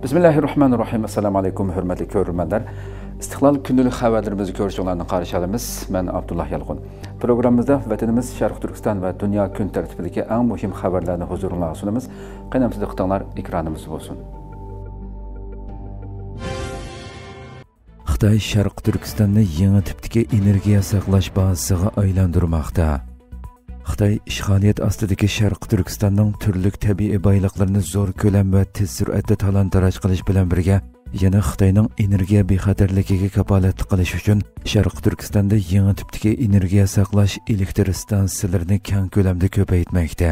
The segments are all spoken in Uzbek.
Bismillahirrahmanirrahim. Assalamu alaykum, hürmetli görürmenler. İstiklal gündəlik xəbərlərimizi görüşlərini qarşılayırıq. Mən Abdullah Yalğun. Proqramımızda vətənimiz Şərq Türkistan və dünya gün tərtibindəki ən mühim xəbərlərini huzuruna sunumuz. Qənəmsiz diqqətinizlər ekranımız olsun. Xitay Şərq Türkistanı yeni tipdəki energiya saqlash bazasına aylandırmaqda. Xitay işğaliyyət astidagi Şərq Türkistanning turli tabiiy boyliqlarini zo'r ko'lam va tez sur'atda talon-taroj qilish bilan birga yana Xitoyning energiya bexatarligiga kafolatlik qilish uchun Şərq Türkistonda yangi tipdagi energiya saqlash elektr stansiyalarini keng ko'lamda ko'paytmoqda.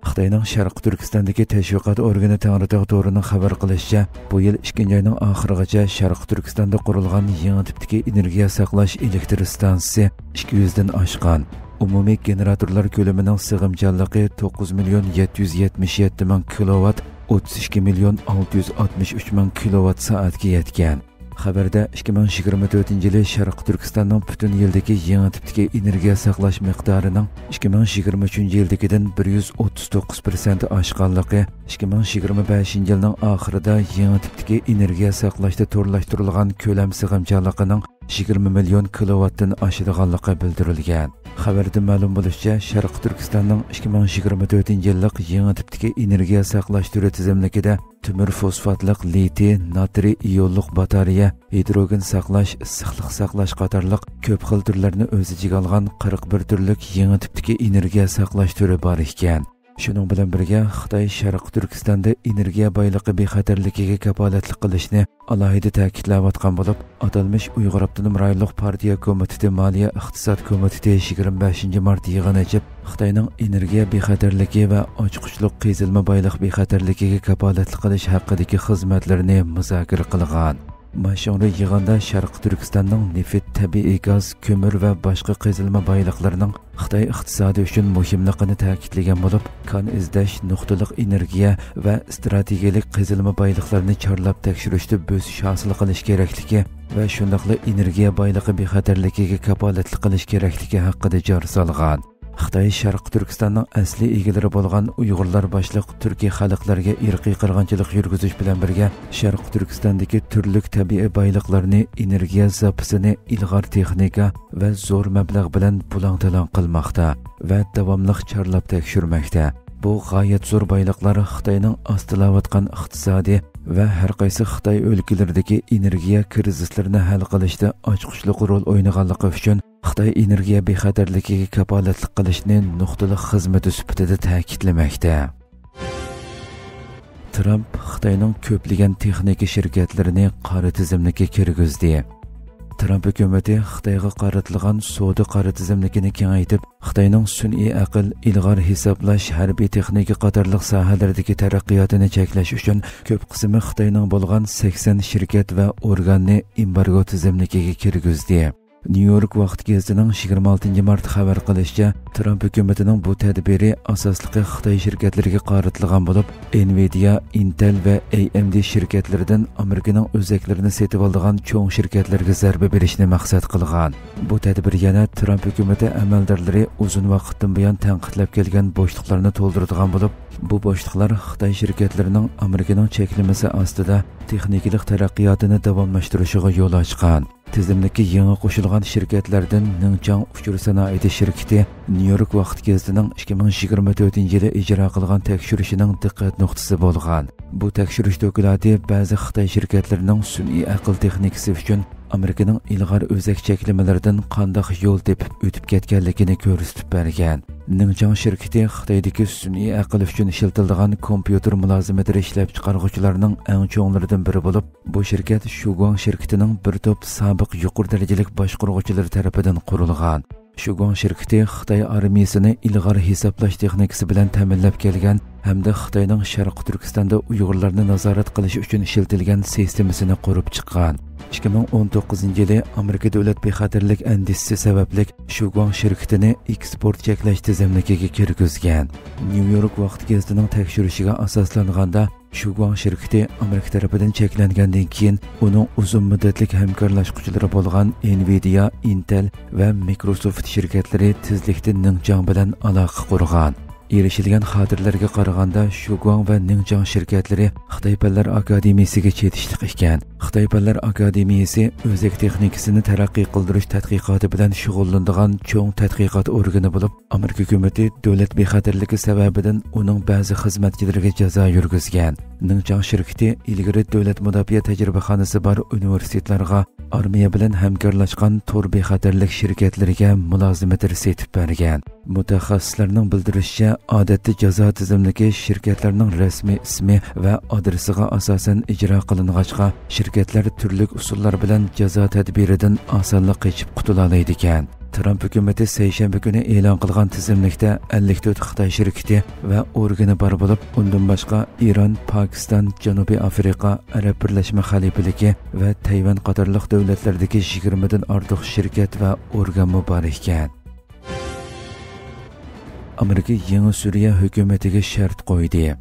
Xitoyning Şərq Türkistondagi tashviqot organi Tangritog to'rining xabar qilishicha, bu yil 2-oyning oxirigacha Şərq Türkistonda qurilgan yangi tipdagi energiya saqlash elektr stansiyasi 200 dan oshgan. Umumiy generatorlar ko'lamining sig'imchanligi 9,777,000 kilovat, 32,663,000 kilovat soatga yetgan. Xabarda 2024-yili Şərq Türkistonning butun yildagi yangi tipdagi energiya saqlash miqdorining 2023-yildagidan 139% oshganligi, 2025-yilning oxirida yangi tipdagi energiya saqlashda to'rlashtirilgan ko'lam sig'imchanligining 20 million kilovatdan oshadiganligi bildirilgan. Xabarda ma'lum bo'lishicha, Şərq Türkistonning 2024-yillik yangi tipdagi energiya saqlash turi tizimligida temir fosfatliq litiy natriy ionliq batareya, hidrogen saqlash, issiqlik saqlash qatorliq ko'p xil turlarni o'z ichiga olgan 41 turlik yangi tipdagi energiya saqlash turi bor ekan. Shuning bilan birga Xitoy Şərq Türkistonda energiya boyligi bexatarligiga kafolatlik qilishni alohida ta'kidlayotgan bo'lib, atalmish Uyg'ur Avtonom rayonlik partiya komiteti Moliya iqtisod komiteti 25 mart yig'ini ochib, Xitoyning energiya bexatarligi va ochiqchiliq qazilma boylik bexatarligiga kafolatlik qilish haqidagi xizmatlarini muzokara qilgan. Maşonri yig'inda Şərq Türkistanning neft, tabiiy gaz, ko'mir va boshqa qazilma boyliqlarining Xitoy iqtisodi uchun muhimligini ta'kidlagan bo'lib, kon izlash, nuqtaliq energiya va strategik qazilma boyliqlarini chorlab tekshirishda bo'sish hosil qilish kerakligi va shundaqla energiya boyligi bexatarligiga kafolatlik qilish kerakligi haqida jar solgan. Xitoy Şərq Türkistanning asli egalari bo'lgan Uyg'urlar boshliq Turkiy xalqlarga irqiy qirg'inchilik yurgizish bilan birga Şərq Türkistondagi turli tabiiy boyliqlarni, energiya zapisini ilg'or texnika va zo'r mablag' bilan bulang-talon qilmoqda va davomli chorlab tekshirmoqda. Bu g'oyat zo'r boyliqlar Xitoyning ostilayotgan iqtisodiy va har qaysi Xitoy o'lkalaridagi energiya krizislarini hal qilishda ochiqchiliq rol o'ynaganligi uchun Xitoy energiya bexatarligiga kafolatlik qilishni nuqtali xizmati sifatida ta'kidlamoqda. Trump Xitoyning ko'plagan texnika shirkatlarini qora tizimga kirgizdi. Trump hukumati Xitoyga qaratilgan savdo qora tizimligini kengaytib, Xitoyning sun'iy aql, ilg'or hisoblash, harbiy texnika qatorliq sohalardagi taraqqiyotini cheklash uchun ko'p qismi Xitoyning bo'lgan 80 shirkat va organni embargo tizimligiga kirgizdi. New York vaqt gazetining 26 mart xabar qilishicha, Trump hukumatining bu tadbiri asosligi Xitoy shirkatlariga qaratilgan bo'lib, Nvidia, Intel va AMD shirkatlaridan Amerikaning o'zaklarini setib olgan cho'ng shirkatlarga zarba berishni maqsad qilgan. Bu tadbir yana Trump hukumati amaldorlari uzun vaqtdan buyon tanqidlab kelgan bo'shliqlarni to'ldiradigan bo'lib, bu bo'shliqlar Xitoy shirkatlarining Amerikaning cheklamasi ostida texnikalik taraqqiyotini davomlashtirishiga yo'l ochgan. Tizimdagi yangi qo'shilgan shirkatlardan Ningchang uchur sanoati shirkati New York vaqt gazetining 2024-yili ijro qilgan tekshirishining diqqat nuqtasi bo'lgan. Bu tekshirish doklati ba'zi Xitoy shirkatlarining sun'iy aql texnikasi uchun Amerikaning ilg'or o'zak cheklamalaridan qanday yo'l tepib o'tib ketganligini ko'rsatib bergan. Ningchang shirkati Xitoydagi sun'iy aql uchun ishlatiladigan kompyuter mulozamatlari ishlab chiqaruvchilarining eng cho'nglaridan biri bo'lib, bu shirkat Shugong shirkatining bir to'p sobiq yuqori darajalik boshqaruvchilari tomonidan qurilgan. Shugong shirkati Xitoy armiyasini ilg'or hisoblash texnikasi bilan ta'minlab kelgan hamda Xitoyning Sharq Turkistonda Uyg'urlarni nazorat qilish uchun ishlatilgan sistemasini qurib chiqqan. 2019-yili Amerika davlat bexatarlik andisisi sababli Shugong shirkatini eksport cheklash tizimligiga kirgizgan. New York vaqt gazetining tekshirishiga asoslanganda Shugong shirkati Amerika tarafidan cheklangandan keyin uning uzun muddatli hamkorlashuvchilari bo'lgan Nvidia, Intel va Microsoft shirkatlari tezlikda Ningchang bilan aloqa qurgan. Erishilgan xotirlarga qaraganda Shuguang va Ningchang shirkatlari Xitoy Fanlar Akademiyasiga chetishliq ekan. Xitoy Fanlar Akademiyasi o'zak texnikasini taraqqiy qildirish tadqiqoti bilan shug'ullanadigan cho'ng tadqiqot organi bo'lib, Amerika hukumatı davlat bexatarligi sababidan uning ba'zi xizmatchilariga jazo yurgizgan. Ningchang shirkati ilgari davlat mudofaa tajribaxonasi bor universitetlarga armiya bilan hamkorlashgan tor bexatarlik shirkatlariga mulozimatlar setib bergan. Mutaxassislarning bildirishicha, odatda jazo tizimligi shirkatlarning rasmiy ismi va adresiga asosan ijro qilingancha, shirkatlar turli usullar bilan jazo tadbiridan osonlik qechib qutula oladi ekan. Trump hukumati seshanba kuni e'lon qilgan tizimlikda 54 Xitoy shirkati va organi bor bo'lib, undan boshqa Iran, Pokiston, Janubiy Afrika, Arab Birlashma Xalifaligi va Tayvan qatorliq davlatlardagi 20 dan ortiq shirkat va organ bor ekan. Amerika yangi Suriya hukumatiga shart qo'ydi.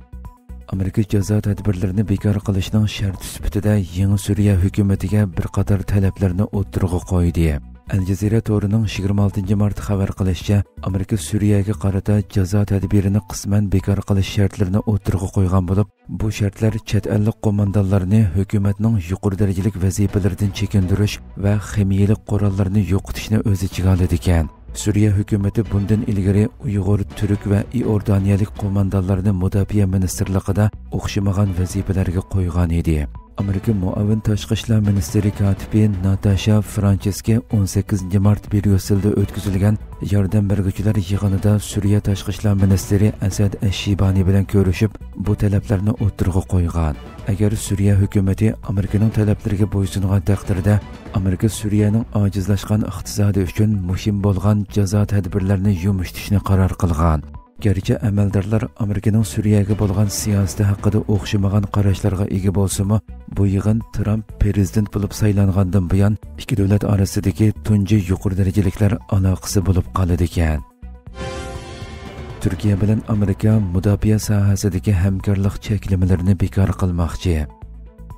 Amerika jazo tadbirlarini bekor qilishning sharti sifatida yangi Suriya hukumatiga bir qator talablarni o'tirg'i qo'ydi. Al Jazeera to'rining 26 mart xabar qilishicha, Amerika Suriyaga qarata jazo tadbirini qisman bekor qilish shartlarini o'tirg'i qo'ygan bo'lib, bu shartlar chet ellik qo'mondonlarni hukumatning yuqori darajalik vazifalaridan chekindirish va ximiyalik qurollarni yo'qotishni o'z ichiga oladi ekan. Suriya hukumati bundan ilgari Uyg'ur, Turk va Iordaniyalik qo'mondonlarni mudofaa ministrligida o'xshamagan vazifalarga qo'ygan edi. Amerika muavin tashqi ishlar ministri katibi Natasha Francheska 18 mart Bryusselda o'tkazilgan yordam beruvchilar yig'inida Suriya tashqi ishlar ministri Asad Ashibani bilan ko'rishib, bu talablarni o'tirg'i qo'ygan. Agar Suriya hukumati Amerikaning talablariga bo'ysungan taqdirda, Amerika Suriyaning ojizlashgan iqtisodi uchun muhim bo'lgan jazo tadbirlarini yumshatishni qaror qilgan. Gerçi amaldorlar Amerikaning Suriyaga bo'lgan siyosati haqida o'xshamagan qarashlarga ega bo'lsa-mu, bu yig'in Trump prezident bo'lib saylangandan buyon ikki davlat orasidagi tunji yuqori darajaliklar aloqasi bo'lib qoldi ekan. Turkiya bilan Amerika mudofaa sohasidagi hamkorlik cheklamalarini bekor qilmoqchi.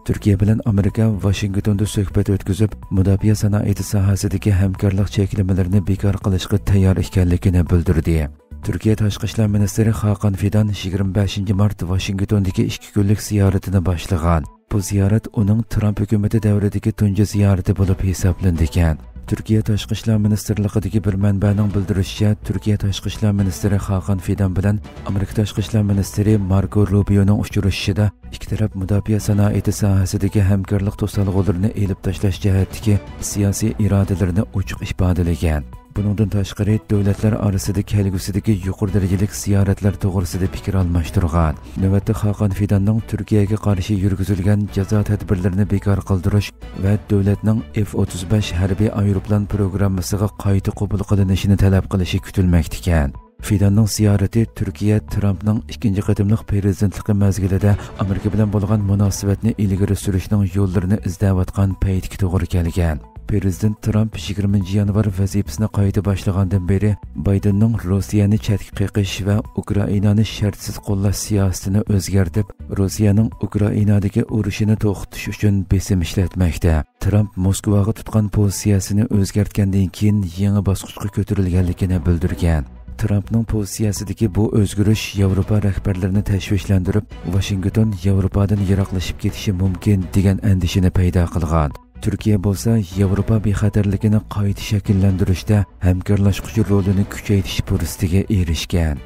Turkiya bilan Amerika Washingtonda suhbat o'tkazib, mudofaa sanoati sohasidagi hamkorlik cheklamalarini bekor qilishga tayyor ekanligini bildirdi. Turkiya tashqi ishlar ministri Hakan Fidan 25 mart Washingtondagi 2 kunlik ziyoratini boshlagan. Bu ziyorat uning Trump hukumati davridagi tunji ziyorati bo'lib hisoblandi ekan. Turkiya tashqi ishlar ministrligidagi bir manbaning bildirishicha, Turkiya tashqi ishlar ministri Hakan Fidan bilan Amerika tashqi ishlar ministri Marco Rubioning uchrashishida ikki taraf mudofaa sanoati sohasidagi hamkorlik to'salg'ularini elib tashlash jihatdagi siyosiy irodalarini ochiq ifodalagan. Bundan tashqari davlatlar orasida kelgusidagi yuqori darajalik ziyoratlar to'g'risida fikr almashtirgan. Navbatda Hakan Fidanning Turkiyaga qarshi yurgizilgan jazo tadbirlarini bekor qildirish va davlatning F-35 harbiy aeroplan programmasiga qayta qabul qilinishini talab qilishi kutilmoqda ekan. Fidanning ziyorati Turkiya Trumpning ikkinchi qatimliq prezidentligi mezgilida Amerika bilan bo'lgan munosabatni ilgari surishning yo'llarini izlayotgan paytga to'g'ri kelgan. Prezident Trump 20 yanvar vazifasini qayta boshlagandan beri Baydenning Rossiyani chetga qiqish va Ukrainani shartsiz qo'llash siyosatini o'zgartirib, Rossiyaning Ukrainadagi urushini to'xtatish uchun besim ishlatmoqda. Trump Moskvaga tutgan pozitsiyasini o'zgartgandan keyin yangi bosqichga ko'tarilganligini bildirgan. Trumpning pozitsiyasidagi bu o'zgarish Yevropa rahbarlarini tashvishlantirib, Washington Yevropadan yiroqlashib ketishi mumkin degan andishani paydo qilgan. Turkiya bo'lsa Yevropa bexatarligini qayta shakllantirishda hamkorlashuvchi rolini kuchaytirish fursatiga erishgan.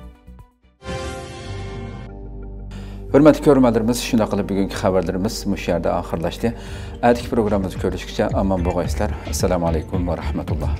Hurmatli ko'ruvchilarimiz, shunday qilib bugungi xabarlarimiz mush yerda oxirlashdi. Atigi programmamizni ko'rishguncha omon bo'linglar. Assalomu alaykum va rahmatulloh.